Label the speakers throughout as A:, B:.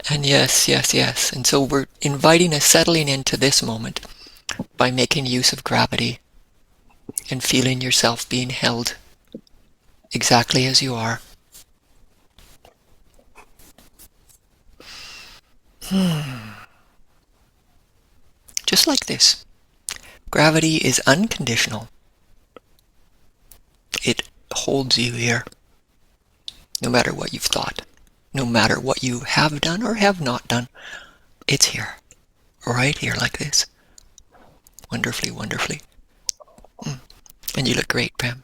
A: And yes, yes, yes. And so we're inviting a settling into this moment by making use of gravity and feeling yourself being held exactly as you are. Just like this. Gravity is unconditional. It holds you here, no matter what you've thought, no matter what you have done or have not done. It's here, right here like this. Wonderfully, wonderfully. And you look great, Pam.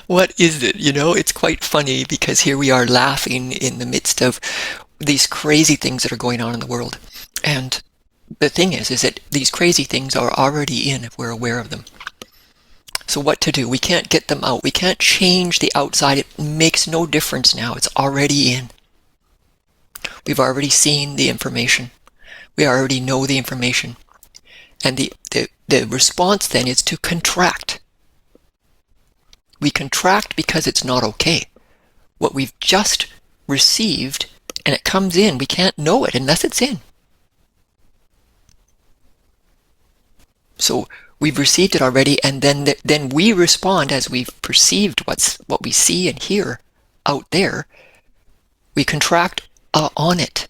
A: What is it? It's quite funny because here we are laughing in the midst of these crazy things that are going on in the world. And the thing is that these crazy things are already in if we're aware of them. So what to do? We can't get them out. We can't change the outside. It makes no difference now. It's already in. We've already seen the information. We already know the information. And the response then is to contract. We contract because it's not okay. What we've just received, and it comes in, we can't know it unless it's in. So we've received it already, and then we respond as we've perceived what we see and hear out there. We contract on it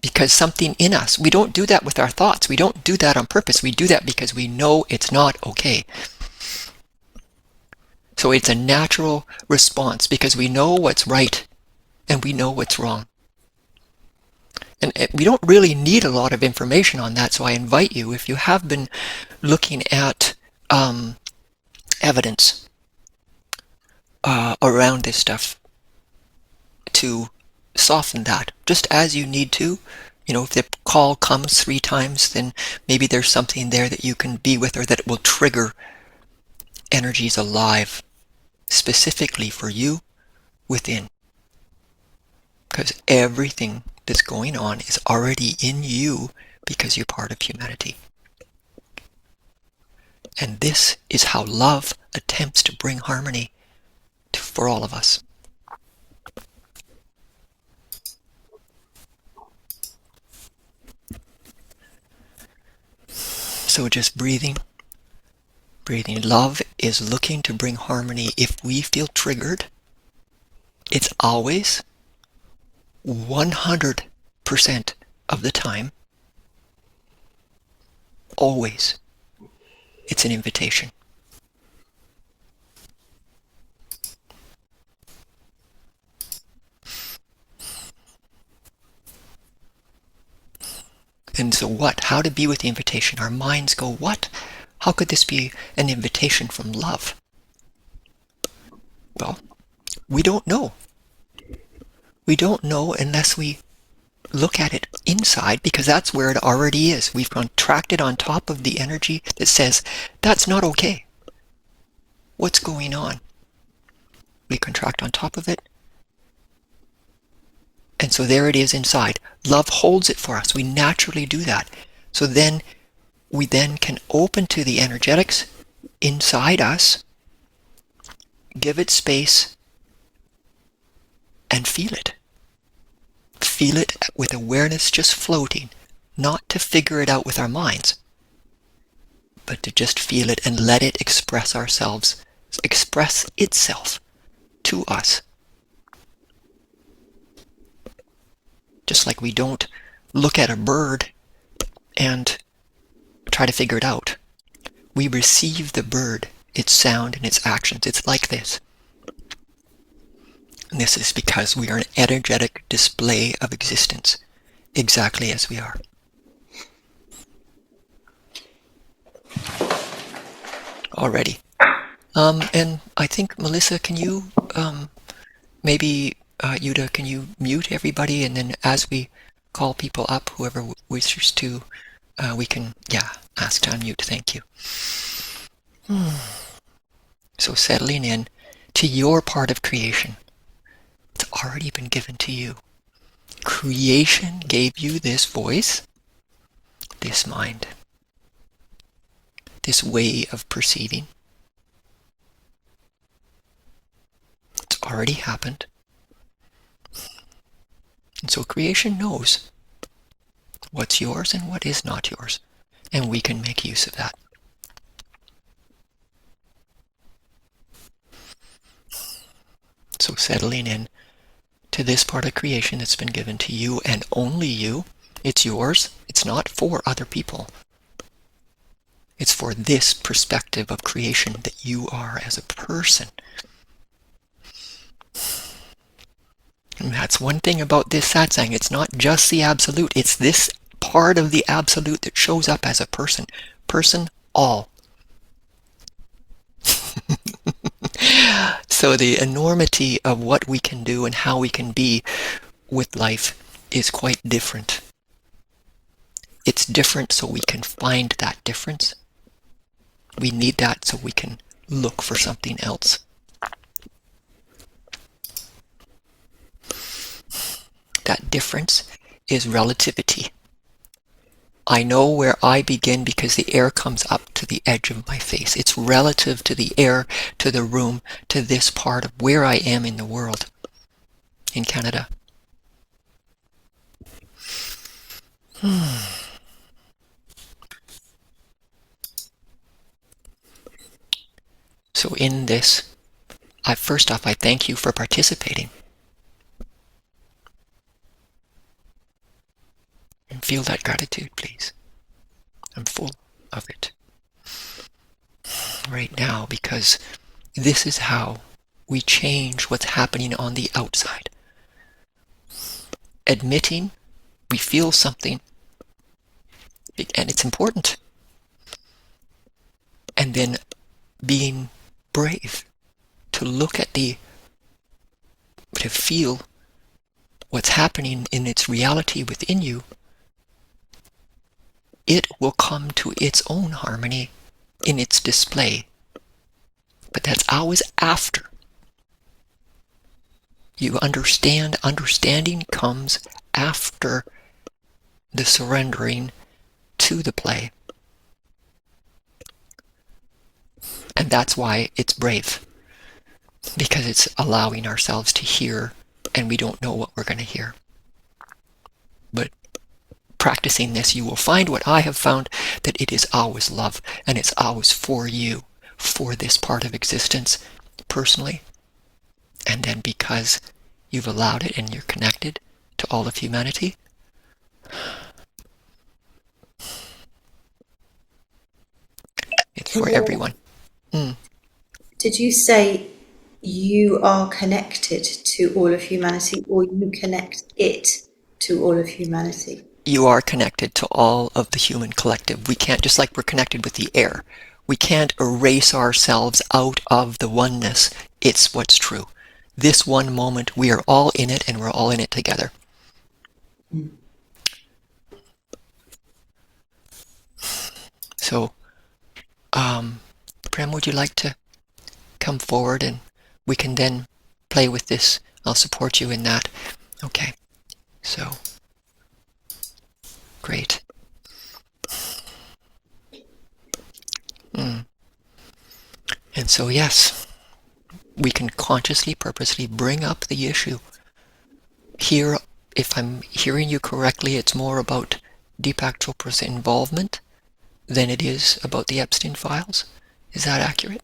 A: because something in us. We don't do that with our thoughts. We don't do that on purpose. We do that because we know it's not okay. So it's a natural response because we know what's right and we know what's wrong. And we don't really need a lot of information on that, so I invite you, if you have been looking at evidence around this stuff, to soften that, just as you need to. If the call comes 3 times, then maybe there's something there that you can be with, or that it will trigger energies alive, specifically for you within. Because everything that's going on is already in you because you're part of humanity. And this is how love attempts to bring harmony for all of us. So just breathing. Love is looking to bring harmony. If we feel triggered, it's always 100% of the time, always, it's an invitation. And so what? How to be with the invitation? Our minds go, what? How could this be an invitation from love? Well, we don't know. We don't know unless we look at it inside, because that's where it already is. We've contracted on top of the energy that says, that's not okay. What's going on? We contract on top of it. And so there it is inside. Love holds it for us. We naturally do that. So then we can open to the energetics inside us, give it space, and feel it. Feel it with awareness just floating, not to figure it out with our minds, but to just feel it and let it express itself to us. Just like we don't look at a bird and try to figure it out. We receive the bird, its sound and its actions. It's like this. And this is because we are an energetic display of existence, exactly as we are. Already. And I think, Melissa, can you, maybe, Yuda, can you mute everybody? And then as we call people up, whoever wishes to, we can, ask to unmute. Thank you. So settling in to your part of creation. It's already been given to you. Creation gave you this voice, this mind, this way of perceiving. already happened. And so creation knows what's yours and what is not yours. And we can make use of that. So settling in to this part of creation that's been given to you and only you. It's yours. It's not for other people. It's for this perspective of creation that you are as a person. And that's one thing about this satsang. It's not just the absolute. It's this part of the absolute that shows up as a person. Person, all. So the enormity of what we can do and how we can be with life is quite different. It's different so we can find that difference. We need that so we can look for something else. That difference is relativity. I know where I begin because the air comes up to the edge of my face. It's relative to the air, to the room, to this part of where I am in the world, in Canada. So in this, first off, I thank you for participating. And feel that gratitude, please. I'm full of it right now, because this is how we change what's happening on the outside. Admitting we feel something, and it's important. And then being brave to look at to feel what's happening in its reality within you. It will come to its own harmony in its display. But that's always after you understand. Understanding comes after the surrendering to the play. And that's why it's brave. Because it's allowing ourselves to hear, and we don't know what we're going to hear. But practicing this, you will find what I have found, that it is always love, and it's always for you, for this part of existence, personally. And then because you've allowed it and you're connected to all of humanity, it's for everyone.
B: Did you say you are connected to all of humanity, or you connect it to all of humanity?
A: You are connected to all of the human collective. We can't, just like we're connected with the air, we can't erase ourselves out of the oneness. It's what's true. This one moment, we are all in it, and we're all in it together. So, Prem, would you like to come forward, and we can then play with this? I'll support you in that. Okay. So, great. And so, yes, we can consciously, purposely bring up the issue. Here, if I'm hearing you correctly, it's more about Deepak Chopra's involvement than it is about the Epstein files. Is that accurate?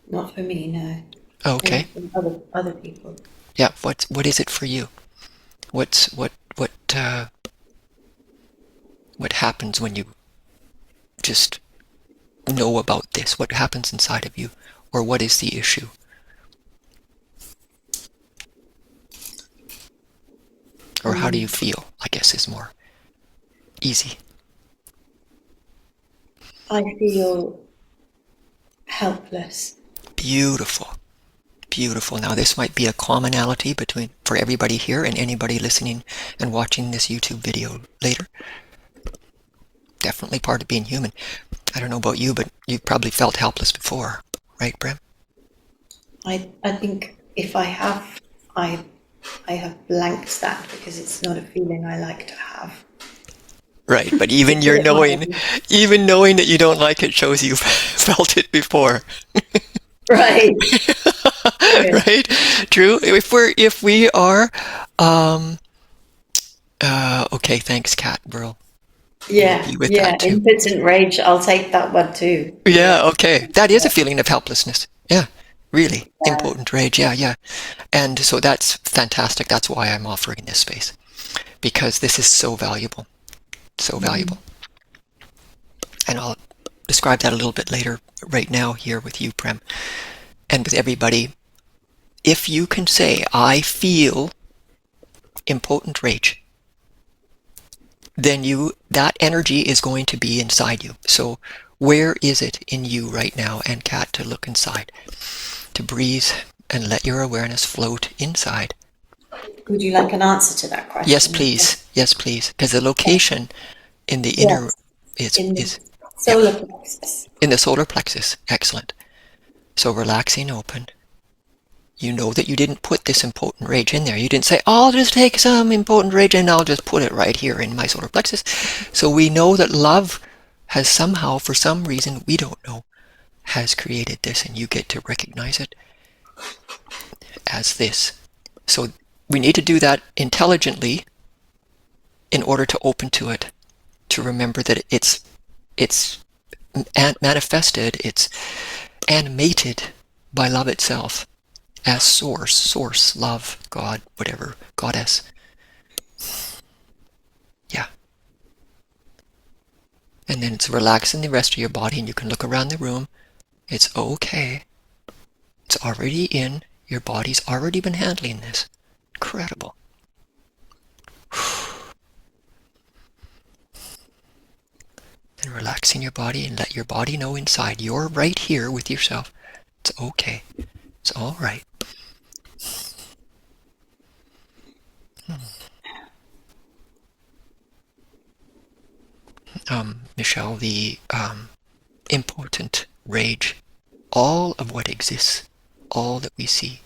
B: Not for me, no.
A: Okay.
B: From other people.
A: Yeah. What is it for you? What happens when you just know about this? What happens inside of you? Or what is the issue? Or how do you feel, I guess, is more easy.
B: I feel helpless.
A: Beautiful. Beautiful. Now, this might be a commonality for everybody here and anybody listening and watching this YouTube video later. Definitely part of being human. I don't know about you, but you've probably felt helpless before, right, Brem?
B: I think if I have, I have blanked that, because it's not a feeling I like to have.
A: Right, but even knowing that you don't like it shows you've felt it before.
B: Right. Good.
A: right? True. If we are, um, okay, thanks, Kat Burl. We'll
B: Yeah,
A: be with
B: yeah.
A: that too.
B: Impotent rage. I'll take that one too.
A: Yeah,
B: Yeah.
A: okay. That is a feeling of helplessness. Yeah, really.
B: Yeah.
A: Impotent rage. Yeah, yeah. And so that's fantastic. That's why I'm offering this space, because this is so valuable. So
B: Mm.
A: valuable. And I'll describe that a little bit later, right now, here with you, Prem, and with everybody. If you can say, I feel impotent rage, then that energy is going to be inside you. So where is it in you right now? And Kat, to look inside, to breathe and let your awareness float inside.
B: Would you like an answer to that
A: Yes,
B: question?
A: please. Yes, please. Because the location in the inner
B: Yes, in the
A: is, yeah,
B: solar plexus.
A: in the solar plexus. Excellent. So relaxing open. You know that you didn't put this impotent rage in there. You didn't say, oh, I'll just take some impotent rage and I'll just put it right here in my solar plexus. So we know that love has somehow, for some reason we don't know, has created this, and you get to recognize it as this. So we need to do that intelligently in order to open to it, to remember that it's manifested, it's animated by love itself as source, love, God, whatever, goddess. Yeah. And then it's relaxing the rest of your body, and you can look around the room. It's okay. It's already in. Your body's already been handling this. Incredible. And relaxing your body, and let your body know inside you're right here with yourself. It's okay. It's all right. Michelle, the impotent rage, all of what exists, all that we see,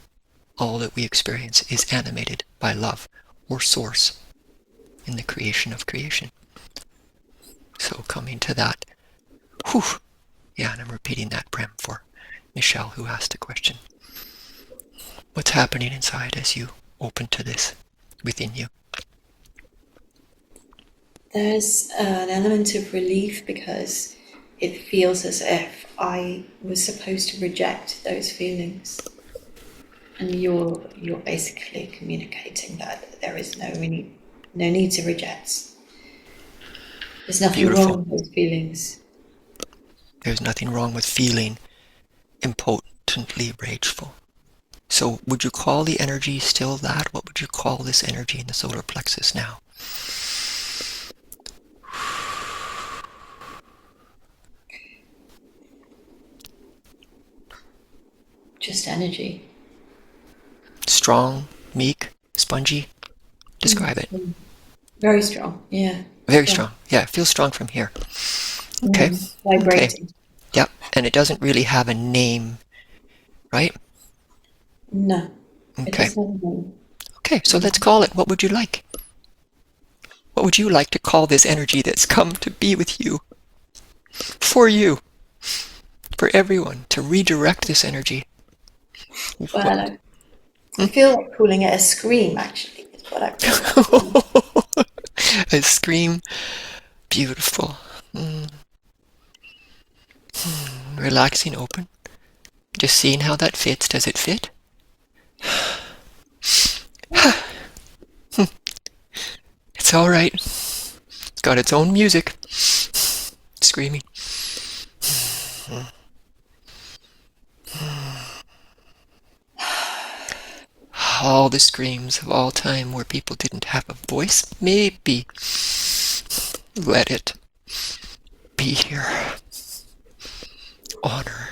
A: all that we experience is animated by love or source in the creation of creation. So coming to that, whew, yeah, and I'm repeating that, Prem, for Michelle, who asked a question. What's happening inside as you open to this within you?
B: There's an element of relief because it feels as if I was supposed to reject those feelings. And you're basically communicating that there is no need to reject. There's nothing wrong
A: Beautiful.
B: with those feelings.
A: There's nothing wrong with feeling impotently rageful. So would you call the energy still that? What would you call this energy in the solar plexus now?
B: Just energy.
A: Strong, meek, spongy? Describe it.
B: Very strong. Yeah.
A: Very
B: Strong.
A: strong. Yeah, it feels strong from here. Okay. Okay.
B: Vibrating.
A: Yep. And it doesn't really have a name, right?
B: No. It
A: Okay.
B: doesn't have a name.
A: Okay, so let's call it. What would you like? What would you like to call this energy that's come to be with you? For you. For everyone. To redirect this energy.
B: Well, I feel like calling it a scream, actually, is what I feel like.
A: A scream. Beautiful. Relaxing, open. Just seeing how that fits. Does it fit? It's all right. It's got its own music. Screaming. All the screams of all time where people didn't have a voice. Maybe let it be here. Honor.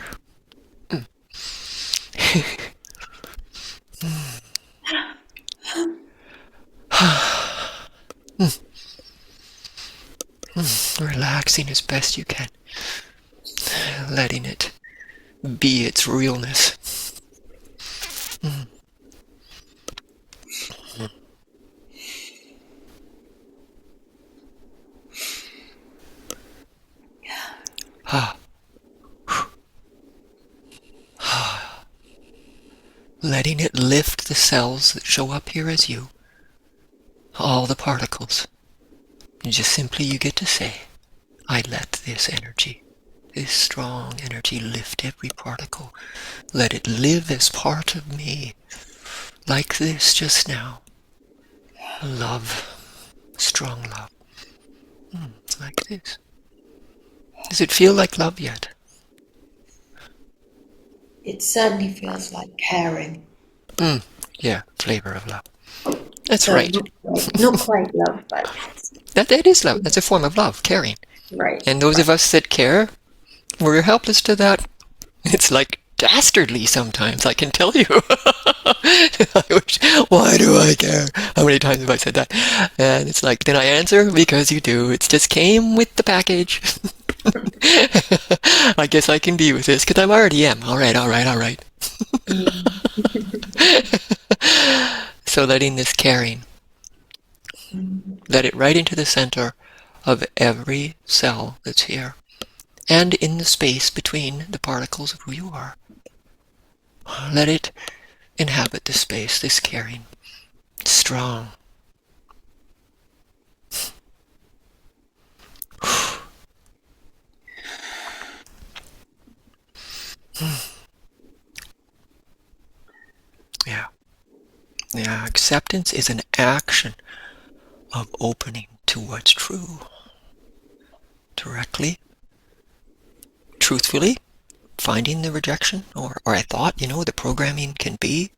A: Relaxing as best you can. Letting it be its realness. letting it lift the cells that show up here as you, all the particles. And just simply you get to say, I let this energy, this strong energy, lift every particle. Let it live as part of me, like this just now. Love, strong love. Like this. Does it feel like love yet?
B: It certainly feels like caring.
A: Yeah, flavor of love. That's
B: So
A: right.
B: not quite love, but
A: That is love. That's a form of love, caring.
B: right.
A: And those
B: Right.
A: of us that care, we're helpless to that. It's like dastardly sometimes, I can tell you. Why do I care? How many times have I said that? And it's like, then I answer, because you do. It just came with the package. I guess I can be with this, because I already am. All right. So letting this caring, let it right into the center of every cell that's here, and in the space between the particles of who you are. Let it inhabit this space, this caring, strong. Yeah. Yeah, acceptance is an action of opening to what's true. Directly, truthfully, finding the rejection, or I thought, the programming can be,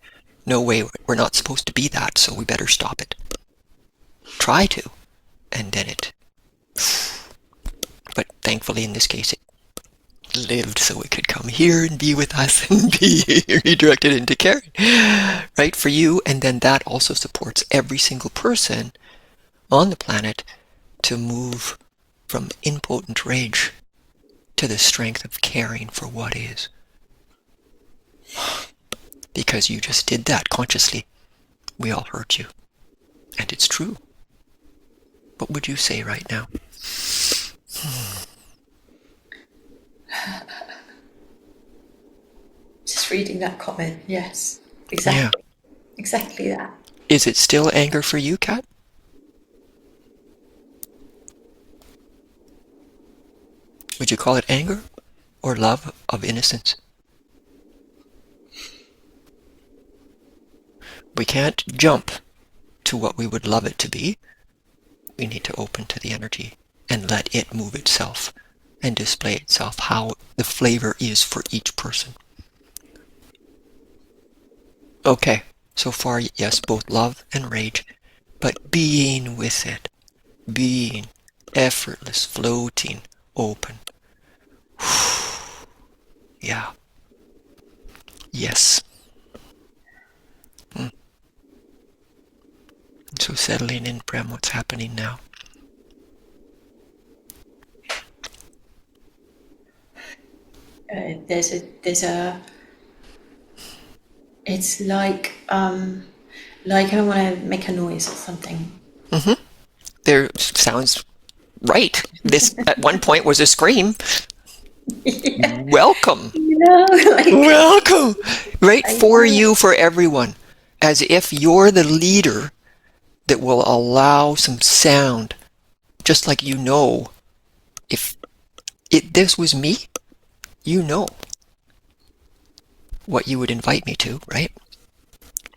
A: no way, we're not supposed to be that, so we better stop it. Try to, and then it, but thankfully in this case it lived so it could come here and be with us and be redirected into caring, right, for you. And then that also supports every single person on the planet to move from impotent rage to the strength of caring for what is. Because you just did that consciously. We all hurt you. And it's true. What would you say right now?
B: Just reading that comment, yes. Exactly.
A: Yeah.
B: Exactly that.
A: Is it still anger for you, Kat? Would you call it anger or love of innocence? We can't jump to what we would love it to be. We need to open to the energy and let it move itself and display itself, how the flavor is for each person. Okay, so far, yes, both love and rage, but being with it, being effortless, floating, open. Yeah. Yes. So settling in, Prem, what's happening now?
B: There's a. It's like I want to make a noise or something.
A: There sounds right. This at one point was a scream.
B: Yeah.
A: Welcome.
B: Like
A: Welcome. Right,
B: I
A: for
B: know.
A: you, for everyone. As if you're the leader that will allow some sound. Just like if this was me, what you would invite me to, right?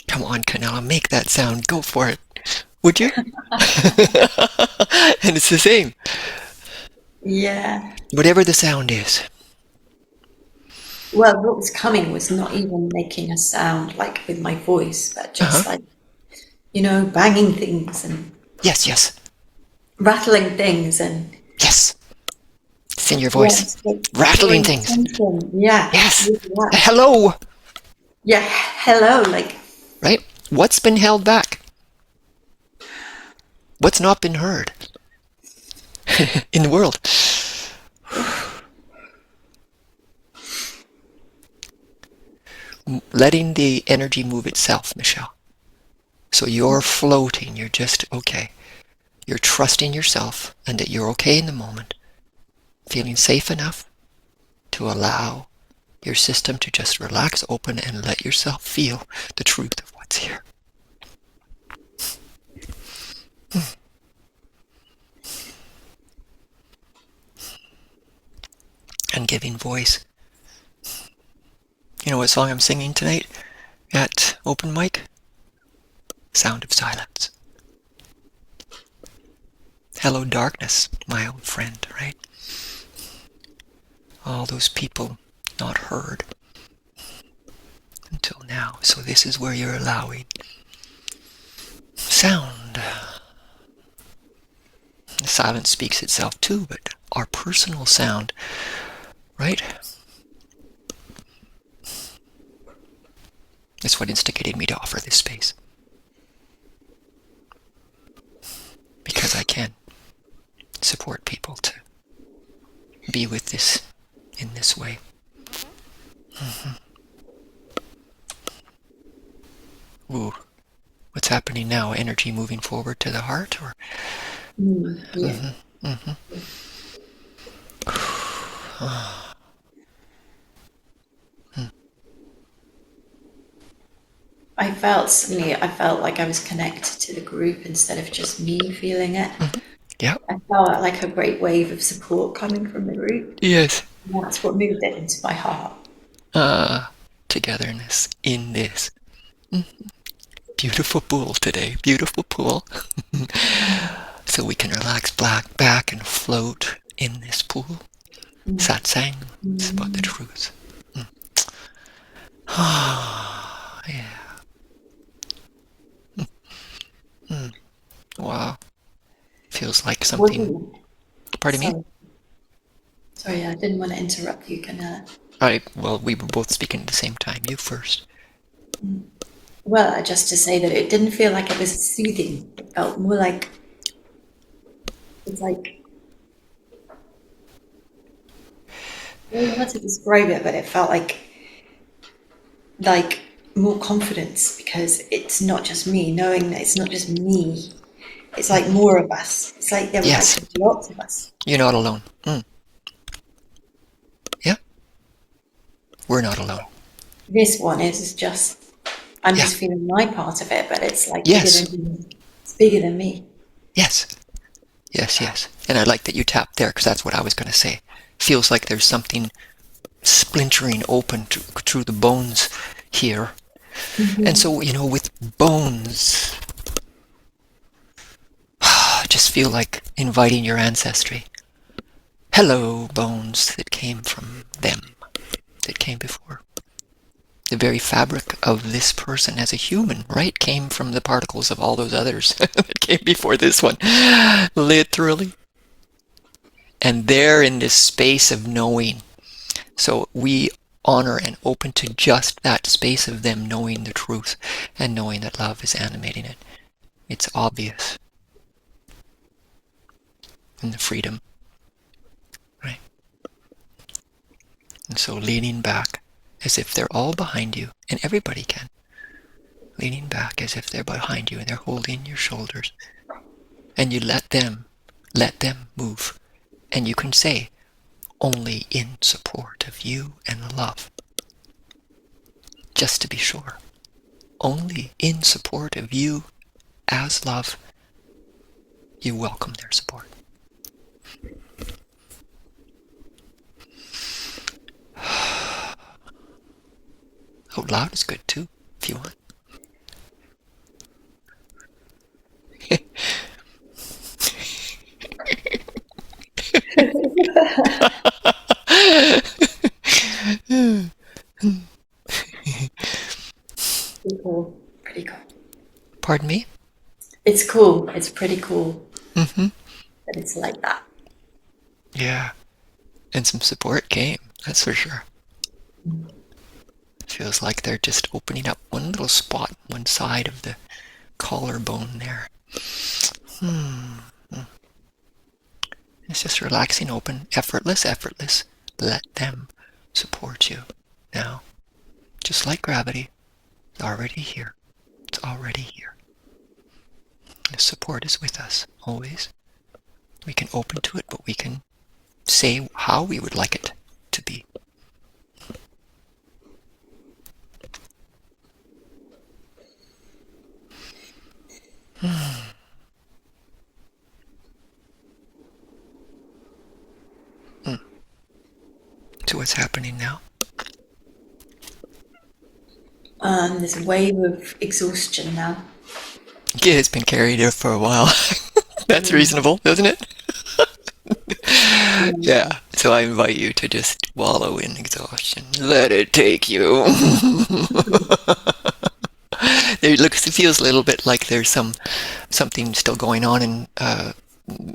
A: Come on, Canela, make that sound. Go for it. Would you? And it's the same.
B: Yeah.
A: Whatever the sound is.
B: Well, what was coming was not even making a sound like with my voice, but just like, banging things and
A: Yes.
B: rattling things and
A: Yes. It's in your voice.
B: yes, like
A: Rattling
B: drawing
A: things.
B: attention. Yeah.
A: Yes.
B: Yeah.
A: Hello.
B: Yeah. Hello. Like,
A: Right? What's been held back? What's not been heard in the world? Letting the energy move itself, Michelle. So you're floating, you're just okay. You're trusting yourself and that you're okay in the moment, feeling safe enough to allow your system to just relax, open, and let yourself feel the truth of what's here. And giving voice. You know what song I'm singing tonight at open mic? Sound of Silence. Hello darkness, my old friend, right? All those people not heard until now. So this is where you're allowing sound. The silence speaks itself too, but our personal sound, right? It's what instigated me to offer this space. Because I can support people to be with this in this way. Ooh, what's happening now? Energy moving forward to the heart, or?
B: Yeah. I felt like I was connected to the group instead of just me feeling it.
A: Yeah.
B: I felt like a great wave of support coming from the group.
A: Yes.
B: And that's what moved it into my heart.
A: Togetherness in this. Beautiful pool today. Beautiful pool. So we can relax back and float in this pool. Satsang. It's about the truth. Yeah. Wow. Feels like something. Pardon me?
B: Sorry, I didn't want to interrupt you, Canela.
A: Well, we were both speaking at the same time. You first.
B: Well, just to say that it didn't feel like it was soothing. It felt more like it's like I don't know how to describe it, but it felt like more confidence because it's not just me. Knowing that it's not just me, it's like more of us. It's like there were
A: Yes.
B: like lots of us.
A: You're not alone. Yeah. We're not alone.
B: This one is just I'm just feeling my part of it, but it's like
A: Yes.
B: bigger than me. It's bigger than me.
A: Yes. Yes. And I like that you tapped there, because that's what I was going to say. Feels like there's something splintering open through the bones here. And so, with bones, just feel like inviting your ancestry. Hello, bones that came from them, that came before. The very fabric of this person as a human, right, came from the particles of all those others that came before this one. Literally. And they're in this space of knowing. So we honor and open to just that space of them knowing the truth and knowing that love is animating it. It's obvious. And the freedom. Right? And so leaning back as if they're all behind you, and everybody can. Leaning back as if they're behind you and they're holding your shoulders. And you let them move. And you can say, only in support of you and love. Just to be sure. Only in support of you as love, you welcome their support. Out loud is good too, if you want.
B: Pretty cool.
A: Pardon me?
B: It's cool. It's pretty cool.
A: Mm-hmm.
B: That it's like that.
A: Yeah. And some support came, that's for sure. Feels like they're just opening up one little spot, one side of the collarbone there. It's just relaxing, open, effortless. Let them support you now. Just like gravity, it's already here. It's already here. The support is with us, always. We can open to it, but we can say how we would like it to be. what's happening now.
B: There's a wave of exhaustion now.
A: Yeah, it's been carried here for a while. That's
B: Mm.
A: reasonable, isn't it?
B: Yeah.
A: Yeah. So I invite you to just wallow in exhaustion. Let it take you. It feels a little bit like there's something still going on, and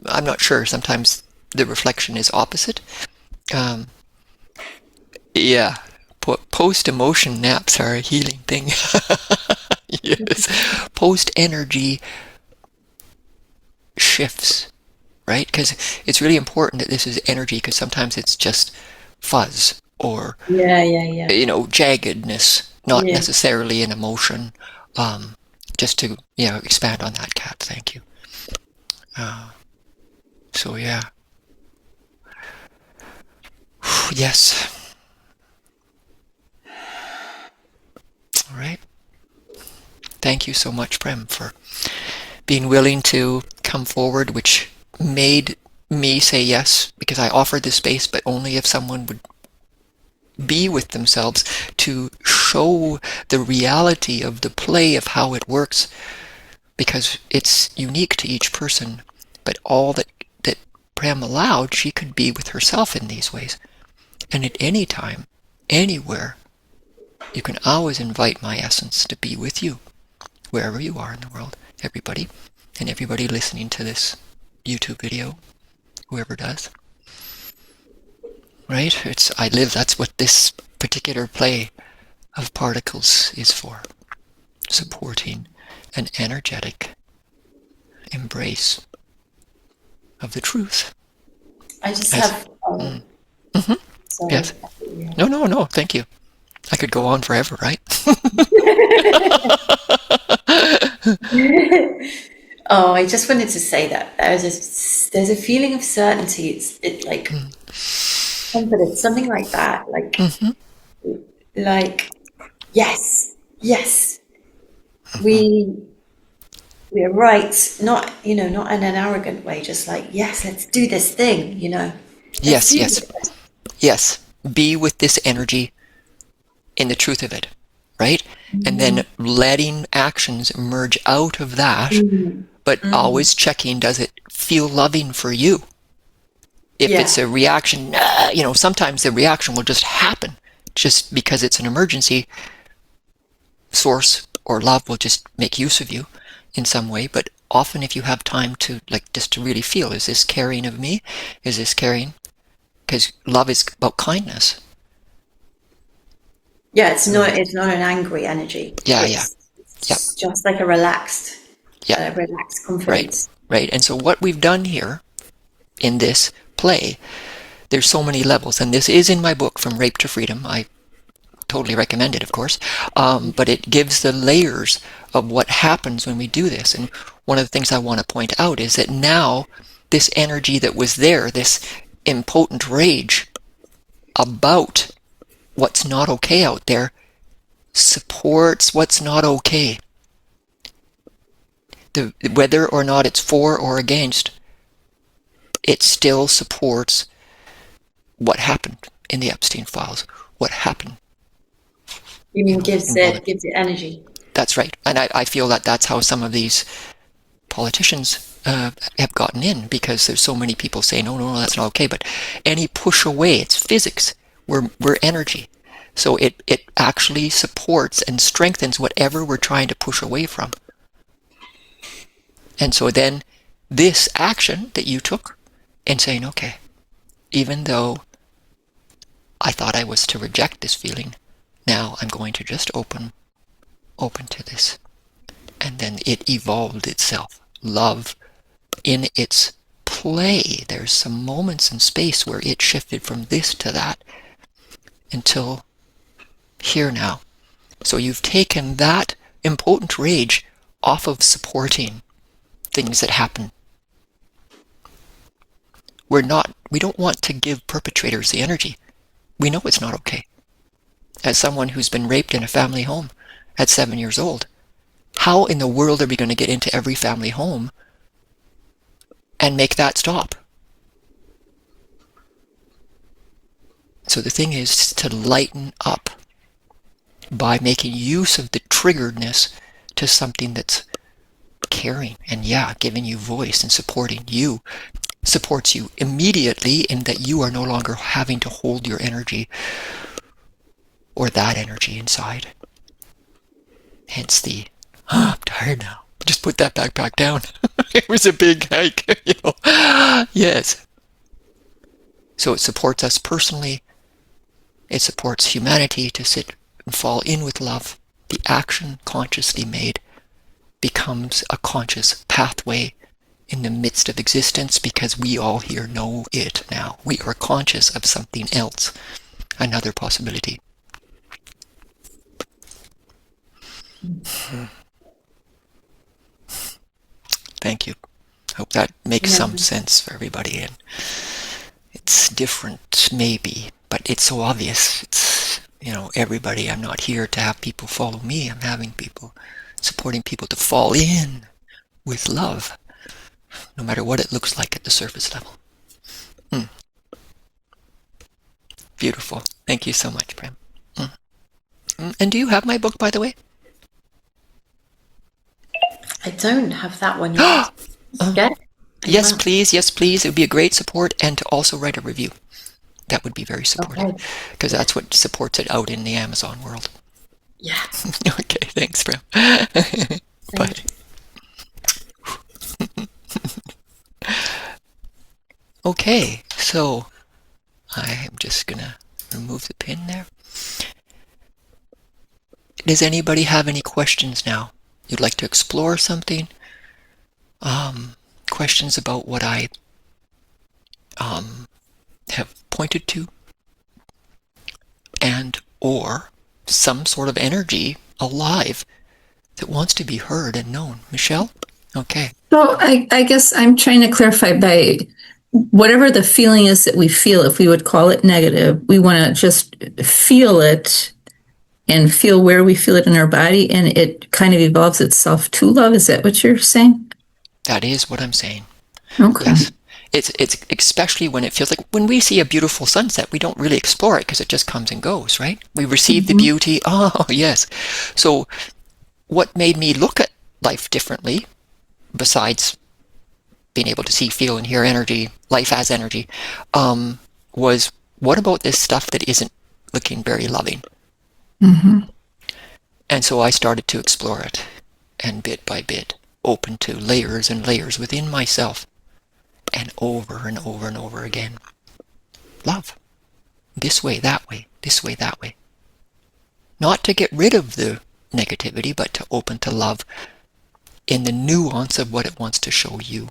A: I'm not sure. Sometimes the reflection is opposite. Um, yeah. Post-emotion naps are a healing thing. Yes. Post-energy shifts, right? Because it's really important that this is energy, because sometimes it's just fuzz or,
B: Yeah, yeah, yeah.
A: jaggedness, not
B: Yeah.
A: necessarily an emotion. Um, just to, expand on that, Kat, thank you. Uh, so, yeah. Yes. All right. Thank you so much, Prem, for being willing to come forward, which made me say yes, because I offered this space, but only if someone would be with themselves to show the reality of the play of how it works, because it's unique to each person. But all that Prem allowed, she could be with herself in these ways. And at any time, anywhere, you can always invite my essence to be with you, wherever you are in the world, everybody, and everybody listening to this YouTube video, whoever does. Right? That's what this particular play of particles is for. Supporting an energetic embrace of the truth.
B: I just
A: As,
B: have.
A: mm, mhm,
B: Sorry.
A: yes. No, thank you. I could go on forever, right?
B: Oh, I just wanted to say that there's a feeling of certainty. It's like confidence, something like that.
A: Mm-hmm,
B: Like yes, yes,
A: mm-hmm.
B: we we're right. Not in an arrogant way. Just like yes, let's do this thing. Let's
A: Yes,
B: do
A: yes,
B: this.
A: yes. Be with this energy in the truth of it, right? And then letting actions emerge out of that,
B: Mm.
A: but
B: Mm.
A: always checking, does it feel loving for you? If it's
B: Yeah,
A: a reaction, sometimes the reaction will just happen just because it's an emergency. Source or love will just make use of you in some way. But often if you have time to, like, just to really feel, is this caring of me? Is this caring? Because love is about kindness.
B: yeah. It's not an angry energy.
A: Yeah, yeah, yeah,
B: It's just like a relaxed,
A: yeah, right,
B: confidence.
A: right. And so what we've done here in this play, there's so many levels, and this is in my book, From Rape to Freedom. I totally recommend it, of course. But it gives the layers of what happens when we do this. And one of the things I want to point out is that now this energy that was there, this impotent rage about what's not okay out there, supports what's not okay. Whether or not it's for or against, it still supports what happened in the Epstein files, what happened,
B: You mean gives
A: in Bollywood.
B: it energy?
A: That's right. And I feel that that's how some of these politicians have gotten in, because there's so many people saying, no, that's not okay. But any push away, it's physics. We're energy. So it actually supports and strengthens whatever we're trying to push away from. And so then this action that you took in saying, okay, even though I thought I was to reject this feeling, now I'm going to just open to this. And then it evolved itself. Love in its play. There's some moments in space where it shifted from this to that until here now. So you've taken that impotent rage off of supporting things that happen. We don't want to give perpetrators the energy. We know it's not okay. As someone who's been raped in a family home at 7 years old, how in the world are we going to get into every family home and make that stop? So the thing is to lighten up by making use of the triggeredness to something that's caring and giving you voice and supporting you, supports you immediately in that you are no longer having to hold your energy or that energy inside. Hence the, I'm tired now. Just put that backpack down. It was a big hike, Yes. So it supports us personally. It supports humanity to sit and fall in with love. The action consciously made becomes a conscious pathway in the midst of existence because we all here know it now. We are conscious of something else, another possibility. Thank you. Hope that makes some sense for everybody. And it's different, maybe, but it's so obvious. It's, everybody. I'm not here to have people follow me. I'm having people, supporting people to fall in with love, no matter what it looks like at the surface level. Beautiful. Thank you so much, Prem. And do you have my book, by the way?
B: I don't have that one yet.
A: Yes, please. Yes, please. It would be a great support, and to also write a review. That would be very supportive, because that's what supports it out in the Amazon world.
B: Yeah.
A: Okay, thanks, Prem. Bye. Okay, so I'm just gonna remove the pin there. Does anybody have any questions now? You'd like to explore something? Questions about what I have pointed to? And or some sort of energy alive that wants to be heard and known. Michelle? Okay.
C: So I guess I'm trying to clarify by whatever the feeling is that we feel, if we would call it negative, we want to just feel it and feel where we feel it in our body, and it kind of evolves itself to love. Is that what you're saying?
A: That is what I'm saying.
C: Okay.
A: Yes. It's especially when it feels like when we see a beautiful sunset, we don't really explore it because it just comes and goes, right? We receive the beauty. Oh, yes. So what made me look at life differently, besides being able to see, feel, and hear energy, life as energy, was what about this stuff that isn't looking very loving? And so I started to explore it, and bit by bit, open to layers and layers within myself, and over and over and over again. Love. This way, that way, this way, that way. Not to get rid of the negativity, but to open to love in the nuance of what it wants to show you.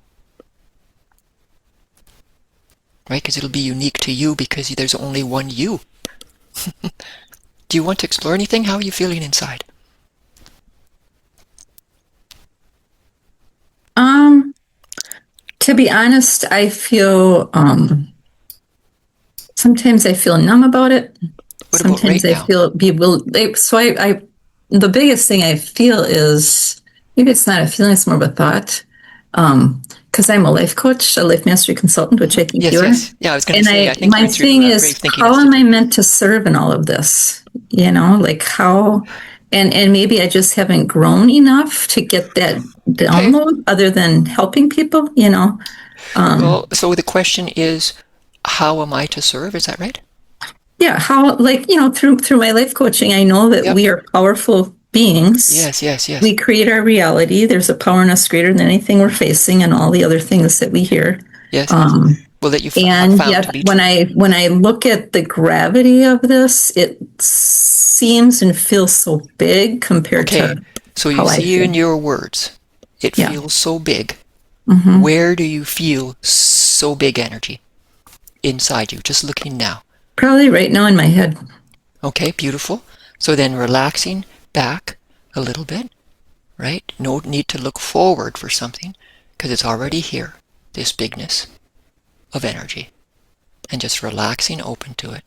A: Right? Because it'll be unique to you because there's only one you. Do you want to explore anything? How are you feeling inside?
C: To be honest, I feel sometimes I feel numb about it.
A: What about
C: Sometimes
A: right
C: I
A: now?
C: feel bewildered. So I the biggest thing I feel is, maybe it's not a feeling, it's more of a thought. Because I'm a life coach, a life mastery consultant, which I think
A: Yes,
C: you are.
A: yes. Yeah, I was going to say, I think
C: my
A: you're through
C: thing
A: Brave
C: is,
A: Thinking
C: how am
A: Institute.
C: I meant to serve in all of this? Like how, and maybe I just haven't grown enough to get that download other than helping people,
A: Well, so the question is, how am I to serve? Is that right?
C: Yeah, how, through my life coaching, I know that
A: Yep.
C: we are powerful beings.
A: Yes, yes, yes.
C: We create our reality. There's a power in us greater than anything we're facing and all the other things that we hear.
A: Yes, yes. Well, that you have
C: And
A: found
C: yet,
A: to be
C: when
A: true.
C: I look at the gravity of this, it seems and feels so big compared
A: Okay,
C: to
A: so you
C: how I
A: see
C: feel.
A: in your words, it
C: Yeah.
A: feels so big.
C: Mm-hmm.
A: Where do you feel so big energy inside you? Just looking now.
C: Probably right now in my head.
A: Okay, beautiful. So then relaxing back a little bit, right? No need to look forward for something because it's already here, this bigness of energy. And just relaxing open to it.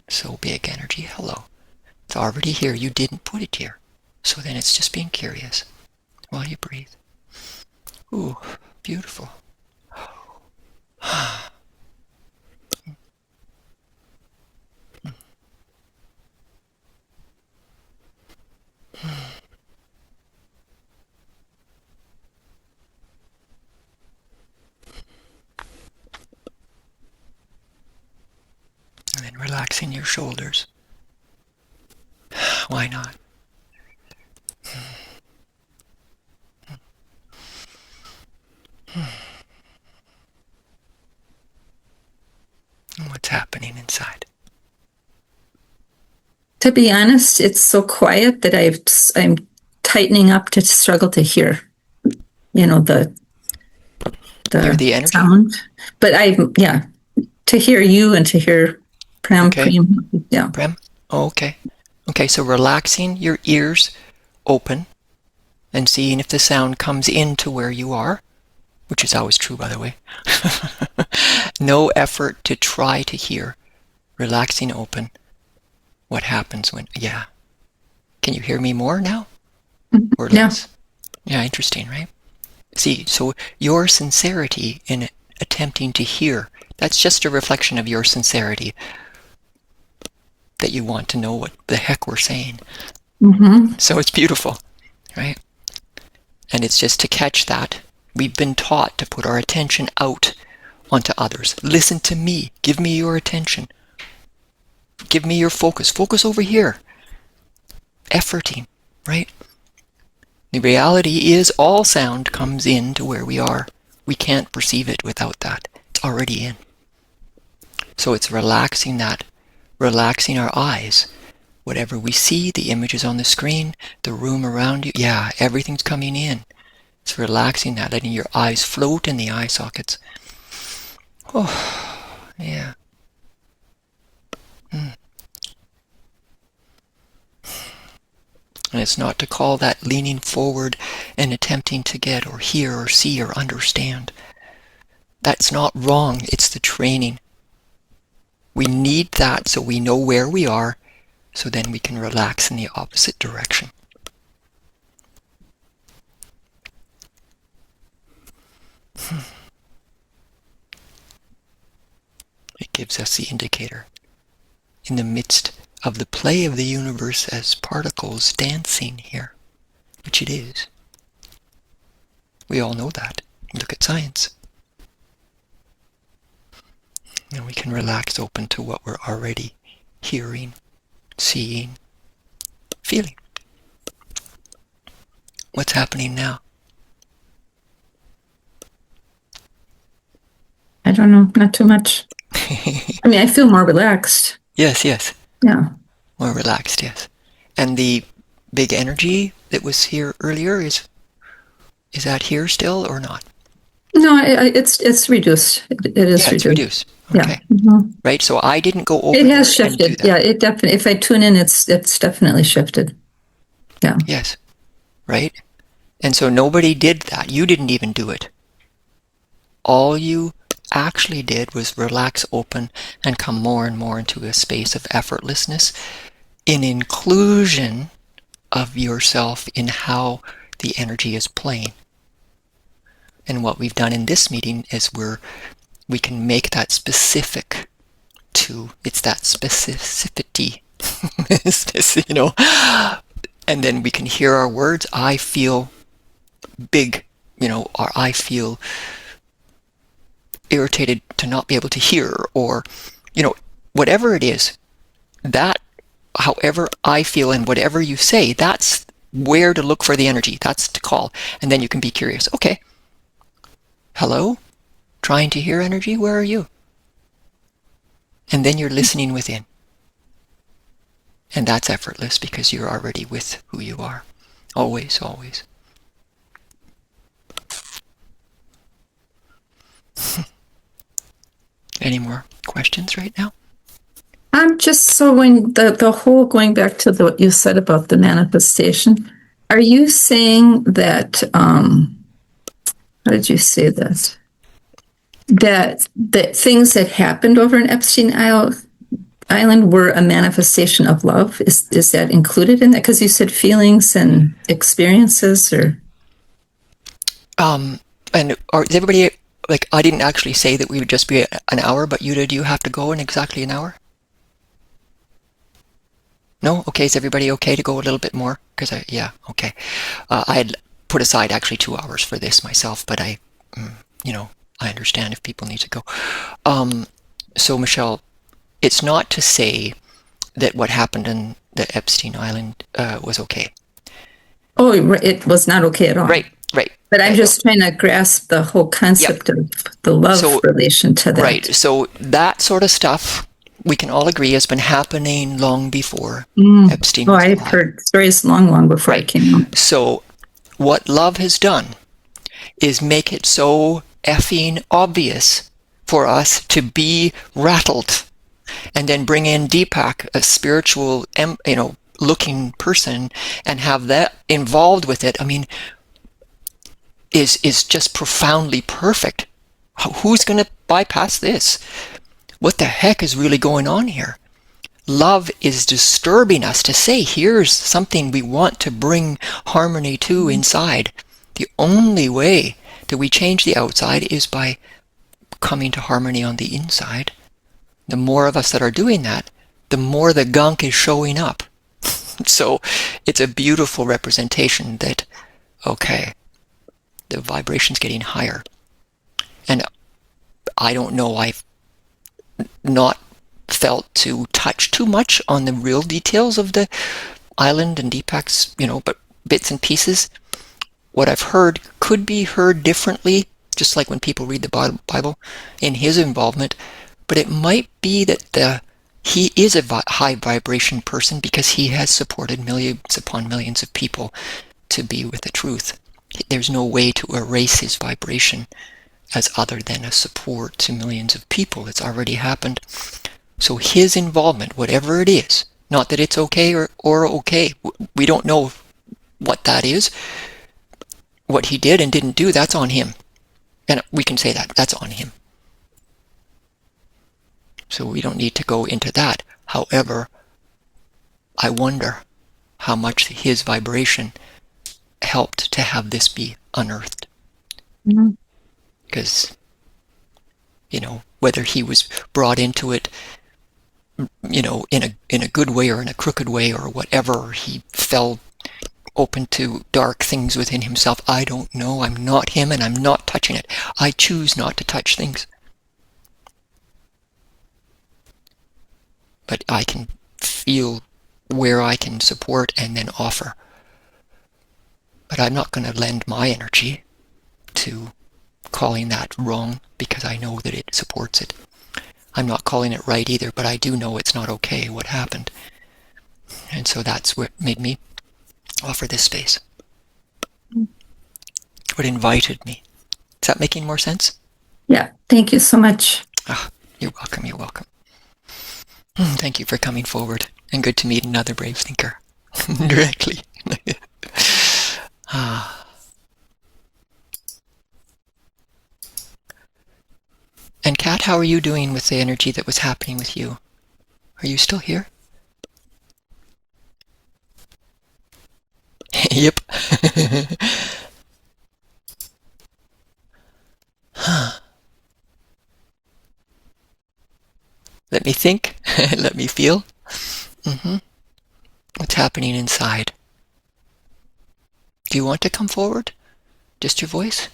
A: So big energy, hello. It's already here, you didn't put it here. So then it's just being curious while you breathe. Ooh, beautiful. And then relaxing your shoulders. Why not? And what's happening inside?
C: To be honest, it's so quiet that I'm tightening up to struggle to hear, the
A: Hear the energy?
C: sound. But to hear you and to hear Prem,
A: Okay.
C: yeah.
A: Prem? Oh, okay. Okay, so relaxing your ears open and seeing if the sound comes into where you are, which is always true, by the way. No effort to try to hear. Relaxing open. What happens when, yeah. Can you hear me more now? Or less? Yeah, interesting, right? See, so your sincerity in attempting to hear, that's just a reflection of your sincerity, that you want to know what the heck we're saying.
C: Mm-hmm.
A: So it's beautiful, right? And it's just to catch that. We've been taught to put our attention out onto others. Listen to me. Give me your attention. Give me your focus. Focus over here. Efforting, right? The reality is all sound comes in to where we are. We can't perceive it without that. It's already in. So it's relaxing that, relaxing our eyes. Whatever we see, the images on the screen, the room around you, yeah, everything's coming in. It's relaxing that, letting your eyes float in the eye sockets. Oh, yeah. And it's not to call that leaning forward and attempting to get or hear or see or understand. That's not wrong. It's the training. We need that so we know where we are, so then we can relax in the opposite direction. It gives us the indicator. In the midst of the play of the universe as particles dancing here, which it is. We all know that. Look at science. And we can relax open to what we're already hearing, seeing, feeling. What's happening now?
C: I don't know, not too much. I mean, I feel more relaxed.
A: Yes, yes.
C: Yeah.
A: More relaxed, yes. And the big energy that was here earlier, is that here still or not?
C: No, it's reduced. It is
A: Yeah, it's reduced. Okay.
C: Yeah. Mm-hmm.
A: Right, so I didn't go over
C: It has
A: there and do
C: shifted.
A: that.
C: Yeah, it definitely. If I tune in, it's definitely shifted. Yeah.
A: Yes. Right? And so nobody did that. You didn't even do it. All you actually did was relax open and come more and more into a space of effortlessness in inclusion of yourself in how the energy is playing. And what we've done in this meeting is we can make that specific to, it's that specificity, and then we can hear our words. I feel big, or I feel irritated to not be able to hear, or, whatever it is, that, however I feel and whatever you say, that's where to look for the energy. That's to call. And then you can be curious. Okay. Hello? Trying to hear energy? Where are you? And then you're listening within. And that's effortless because you're already with who you are. Always, always. Any more questions right now?
C: I'm just so when the whole going back to what you said about the manifestation, are you saying that how did you say that? That things that happened over in Epstein Island were a manifestation of love? Is that included in that? Because you said feelings and experiences, or
A: And is everybody, I didn't actually say that we would just be an hour, but do you have to go in exactly an hour? No? Okay, is everybody okay to go a little bit more? Because okay. I had put aside actually 2 hours for this myself, but I understand if people need to go. So Michelle, it's not to say that what happened in the Epstein Island was okay.
C: Oh, it was not okay at all.
A: Right.
C: But I'm just trying to grasp the whole concept of the love relation to that.
A: Right. So that sort of stuff, we can all agree, has been happening long before Epstein was alive.
C: I've heard stories long before it came out.
A: So what love has done is make it so effing obvious for us to be rattled, and then bring in Deepak, a spiritual, looking person, and have that involved with it. I mean, is just profoundly perfect. Who's going to bypass this? What the heck is really going on here? Love is disturbing us to say, here's something we want to bring harmony to inside. The only way that we change the outside is by coming to harmony on the inside. The more of us that are doing that, the more the gunk is showing up. So it's a beautiful representation that, okay, the vibration's getting higher. And I don't know, I've not felt to touch too much on the real details of the island and Deepak's, but bits and pieces. What I've heard could be heard differently, just like when people read the Bible, in his involvement. But it might be that he is a high vibration person because he has supported millions upon millions of people to be with the truth. There's no way to erase his vibration as other than a support to millions of people. It's already happened. So his involvement, whatever it is, not that it's okay or okay, we don't know what that is. What he did and didn't do, that's on him. And we can say that's on him. So we don't need to go into that. However, I wonder how much his vibration helped to have this be unearthed. Because, whether he was brought into it, in a good way or in a crooked way or whatever, he fell open to dark things within himself, I don't know. I'm not him and I'm not touching it. I choose not to touch things. But I can feel where I can support and then offer. But I'm not going to lend my energy to calling that wrong because I know that it supports it. I'm not calling it right either, but I do know it's not okay what happened. And so that's what made me offer this space. What invited me. Is that making more sense?
C: Yeah, thank you so much.
A: You're welcome. Thank you for coming forward, and good to meet another brave thinker directly. And Kat, how are you doing with the energy that was happening with you? Are you still here? Yep. Let me think. Let me feel. What's happening inside? Do you want to come forward? Just your voice?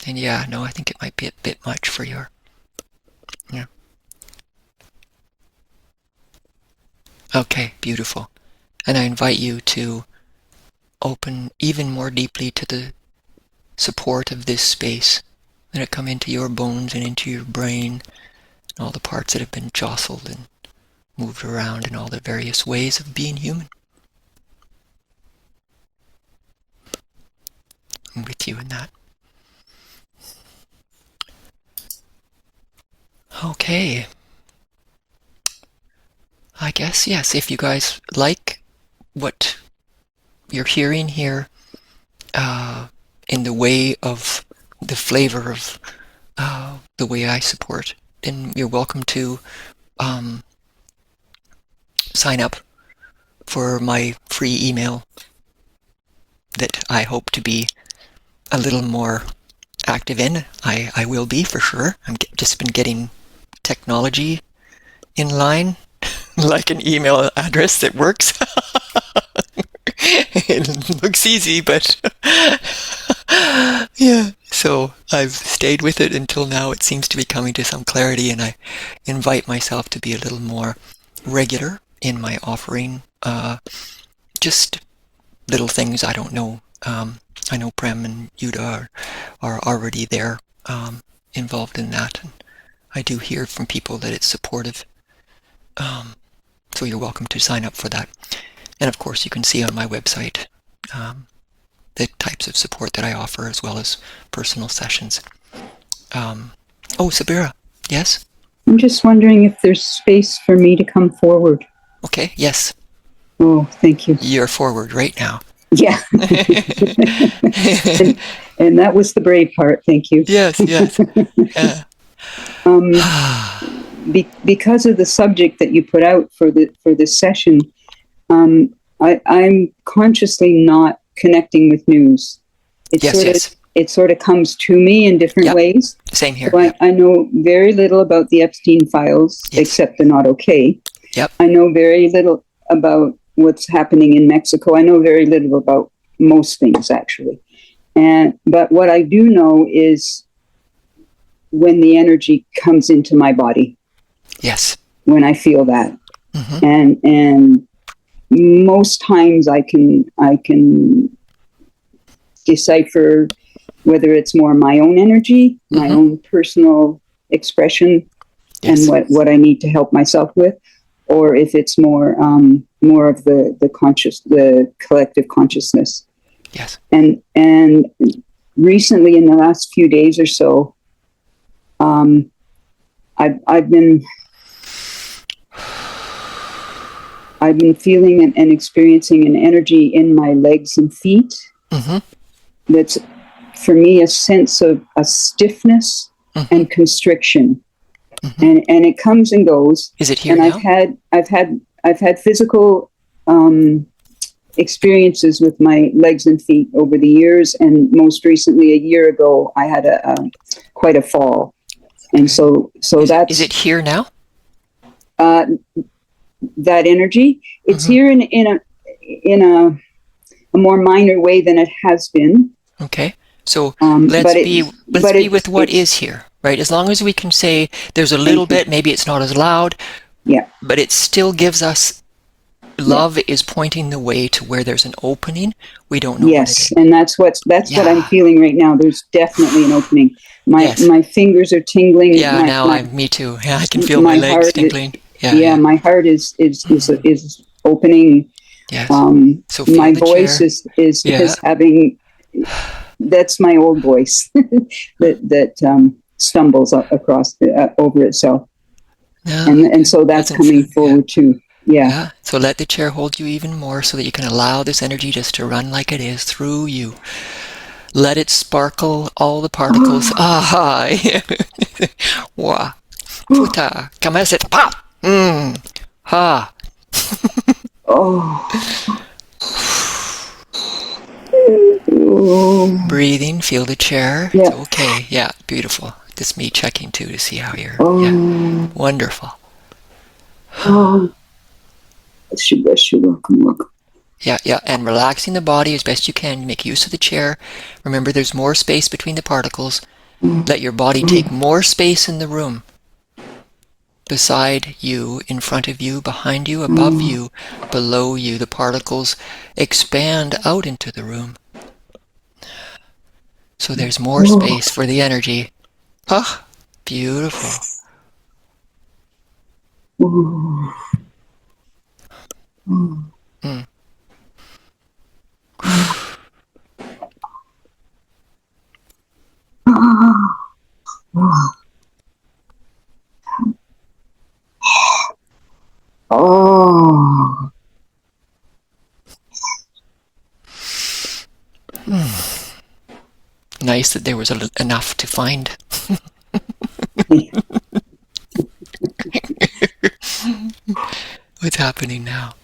A: And yeah, no, I think it might be a bit much for your... Yeah. Okay, beautiful. And I invite you to open even more deeply to the support of this space. Let it come into your bones and into your brain, and all the parts that have been jostled and moved around in all the various ways of being human. I'm with you in that. Okay. I guess, yes, if you guys like what you're hearing here, in the way of the flavor of the way I support, then you're welcome to sign up for my free email that I hope to be a little more active in. I will be, for sure. I've just been getting technology in line, like an email address that works. It looks easy, but yeah. So I've stayed with it until now. It seems to be coming to some clarity, and I invite myself to be a little more regular in my offering. Just little things I don't know. I know Prem and Yuda are already there, involved in that. And I do hear from people that it's supportive. So you're welcome to sign up for that. And of course, you can see on my website the types of support that I offer, as well as personal sessions. Sabira, yes?
D: I'm just wondering if there's space for me to come forward.
A: Okay, yes.
D: Oh, thank you.
A: You're forward right now.
D: Yeah. and that was the brave part. Thank you.
A: Yes. Yeah.
D: Because of the subject that you put out for this session, I'm consciously not connecting with news. It sort of comes to me in different ways.
A: Same here.
D: So I know very little about the Epstein Files, except they're not okay.
A: Yep.
D: I know very little about what's happening in Mexico. I know very little about most things, actually. But what I do know is when the energy comes into my body.
A: Yes.
D: When I feel that. Mm-hmm. And most times I can decipher whether it's more my own energy, my own personal expression, and what I need to help myself with, or if it's more of the collective consciousness.
A: Yes.
D: And recently, in the last few days or so, I've been feeling and experiencing an energy in my legs and feet. Mm-hmm. That's, for me, a sense of a stiffness and constriction. Mm-hmm. And it comes and goes.
A: Is it here
D: and
A: now?
D: I've had physical experiences with my legs and feet over the years, and most recently, a year ago, I had quite a fall. And so that's...
A: Is it here now?
D: That energy, it's here in a more minor way than it has been.
A: Okay, so let's be with what is here, right? As long as we can say there's a little bit, maybe it's not as loud, but it still gives us love is pointing the way to where there's an opening. We don't know.
D: Yes, and that's what I'm feeling right now. There's definitely an opening. My fingers are tingling.
A: Yeah, me too. Yeah, I can feel my legs tingling.
D: My heart is opening.
A: Yes.
D: So my voice is having. That's my old voice that stumbles across over itself, and so that's coming forward too. Yeah.
A: So let the chair hold you even more, so that you can allow this energy just to run like it is through you. Let it sparkle all the particles. Wa, puta, kamese pa. Ha. Breathing, feel the chair. It's okay. Yeah, beautiful. Just me checking too to see how you're. Wonderful. Yeah, and relaxing the body as best you can. Make use of the chair. Remember, there's more space between the particles. Let your body take more space in the room. Beside you, in front of you, behind you, above you, below you, the particles expand out into the room. So there's more space for the energy. Beautiful. Nice that there was enough to find. What's happening now?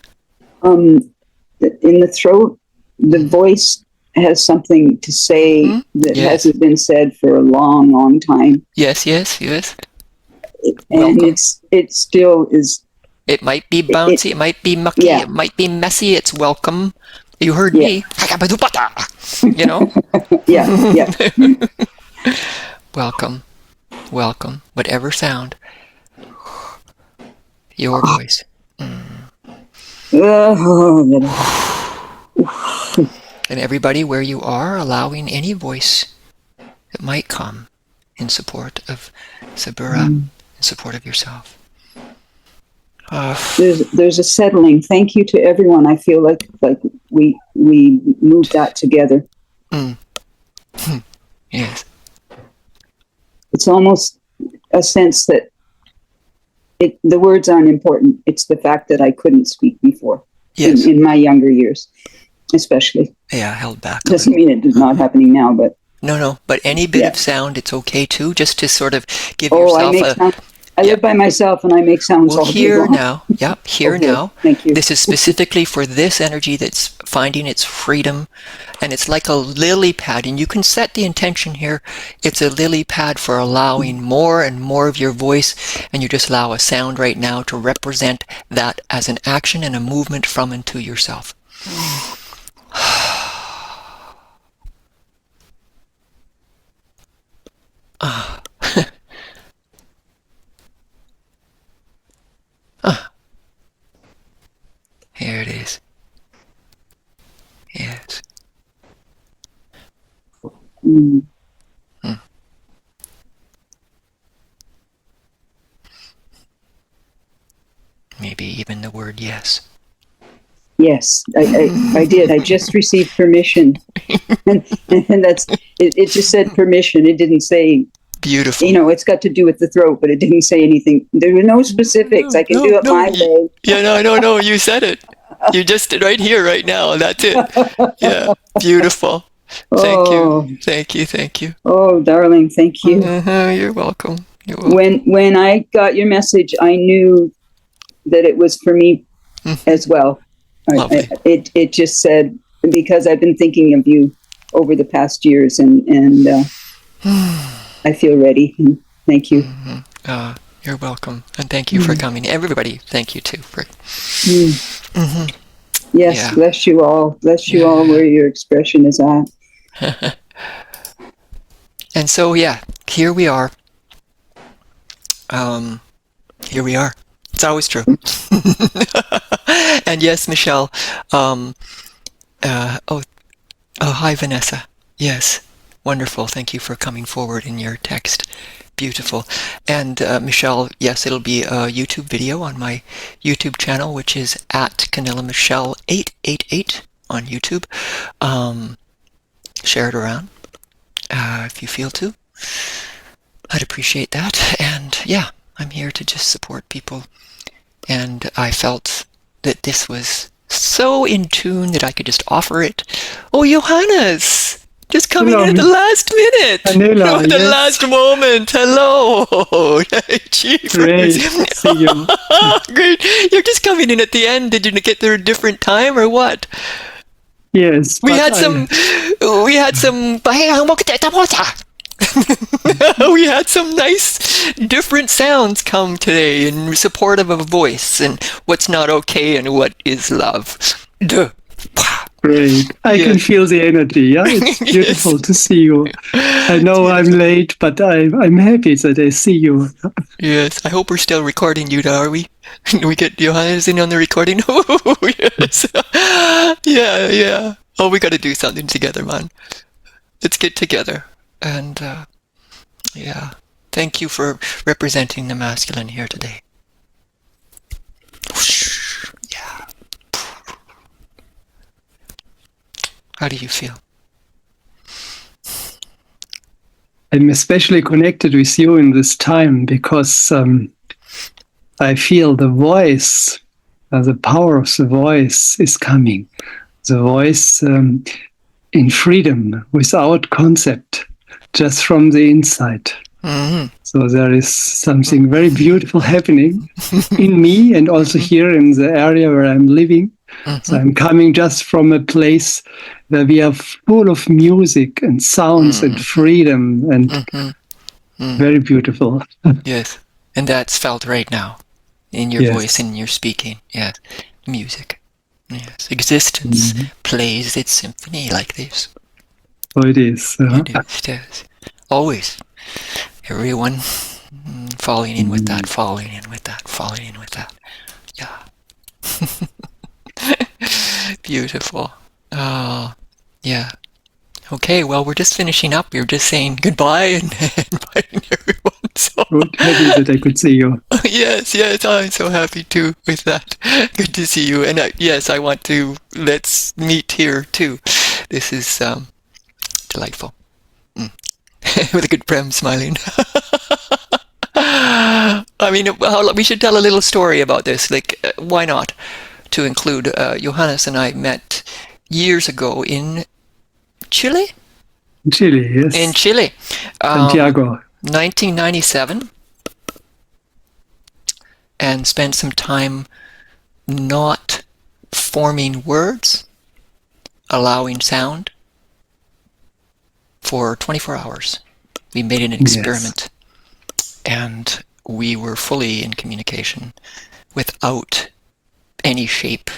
D: In the throat, the voice has something to say that hasn't been said for a long, long time.
A: Yes.
D: and it still is.
A: It might be bouncy, it might be mucky, it might be messy, it's welcome. You heard me. You know?
D: Yeah.
A: Welcome. Whatever sound. Your voice. And everybody where you are, allowing any voice that might come in support of Sabura, in support of yourself.
D: There's a settling. Thank you to everyone. I feel like we moved that together.
A: Yes.
D: It's almost a sense that the words aren't important. It's the fact that I couldn't speak before.
A: Yes.
D: In my younger years, especially.
A: Yeah, held back.
D: Doesn't mean it is not happening now, but
A: no. But any bit of sound, it's okay too. Just to sort of give yourself
D: I live by myself and I make sounds all day long.
A: Now. Yep, here now.
D: Thank you.
A: This is specifically for this energy that's finding its freedom. And it's like a lily pad. And you can set the intention here. It's a lily pad for allowing more and more of your voice. And you just allow a sound right now to represent that as an action and a movement from and to yourself. Here it is. Yes. Maybe even the word yes.
D: Yes, I did. I just received permission. and that's it just said permission. It didn't say.
A: Beautiful.
D: You know, it's got to do with the throat, but it didn't say anything. There were no specifics. I can do it my way.
A: Yeah, no. You said it. You just did right here, right now. That's it. Yeah, beautiful. Thank you.
D: Oh, darling, thank you.
A: You're welcome.
D: When I got your message, I knew that it was for me as well. It just said, because I've been thinking of you over the past years, and I feel ready. Thank you.
A: You're welcome. And thank you for coming. Everybody, thank you too.
D: Yes, bless you all. Bless you all where your expression is at.
A: And so, here we are. Here we are. It's always true. And yes, Michelle. Hi, Vanessa. Yes. Wonderful. Thank you for coming forward in your text. Beautiful. And Michelle, yes, it'll be a YouTube video on my YouTube channel, which is at Canela Michelle 888 on YouTube. Share it around if you feel to. I'd appreciate that. And I'm here to just support people. And I felt that this was so in tune that I could just offer it. Oh, Johannes! Just coming in at the last minute.
E: Canela,
A: at the last moment. Hello.
E: Great. See you.
A: Great. You're just coming in at the end. Did you get there a different time or what?
E: Yes.
A: We had some we had some nice different sounds come today in support of a voice and what's not okay and what is love. Duh.
E: Great. I can feel the energy. Yeah, it's beautiful to see you. I know I'm late, but I'm happy that I see you.
A: Yes, I hope we're still recording you, are we? We get Johannes in on the recording? Oh, yes. Yeah. Oh, we got to do something together, man. Let's get together. And, thank you for representing the masculine here today. Yeah. How do you feel?
E: I'm especially connected with you in this time because I feel the voice, the power of the voice is coming. The voice in freedom, without concept, just from the inside.
A: Mm-hmm.
E: So there is something very beautiful happening in me and also here in the area where I'm living. Mm-hmm. So I'm coming just from a place where we are full of music and sounds and freedom and very beautiful.
A: Yes. And that's felt right now in your voice and in your speaking. Yeah. Music. Yes. Existence plays its symphony like this.
E: So it is.
A: It is. Always. Everyone falling in with that, falling in with that, falling in with that. Yeah. Beautiful. Oh, yeah. Okay, well, we're just finishing up. We're just saying goodbye and inviting everyone. So.
E: Good, happy that I could see you.
A: Yes, I'm so happy too with that. Good to see you. And yes, I want to, let's meet here too. This is delightful. With a good Prem smiling. I mean, we should tell a little story about this. Like, why not? To include, Johannes and I met years ago in Chile?
E: Chile, yes.
A: In Chile.
E: Santiago.
A: 1997. And spent some time not forming words, allowing sound for 24 hours. We made an experiment. Yes. And we were fully in communication without any shape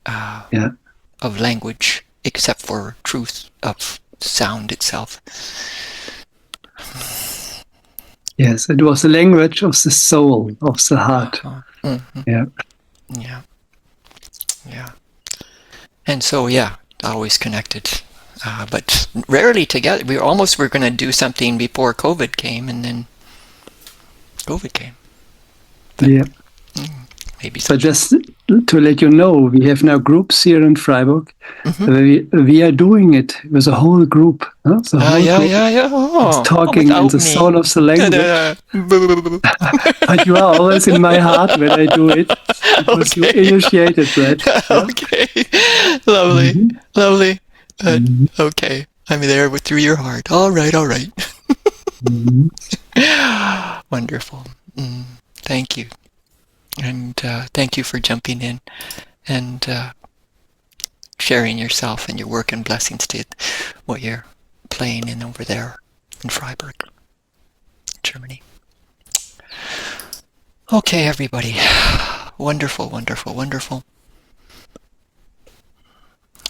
A: of language except for truth of sound itself.
E: Yes, it was the language of the soul, of the heart. Yeah.
A: And so, always connected. But rarely together. We were going to do something before COVID came, and then COVID came. But, maybe.
E: So just to let you know, we have now groups here in Freiburg. We are doing it with a whole group. Huh? The whole group is talking in the soul of the language. But you are always in my heart when I do it, because you initiated that.
A: Okay, lovely. Okay, I'm there through your heart. All right. Wonderful. Thank you. And thank you for jumping in and sharing yourself and your work, and blessings to what you're playing in over there in Freiburg, Germany. Okay, everybody. Wonderful.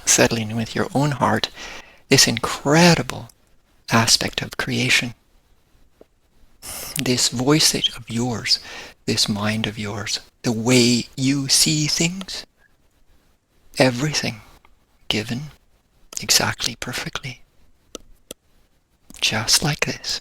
A: Settling with your own heart, this incredible aspect of creation. This voice of yours, this mind of yours, the way you see things, everything given exactly perfectly, just like this.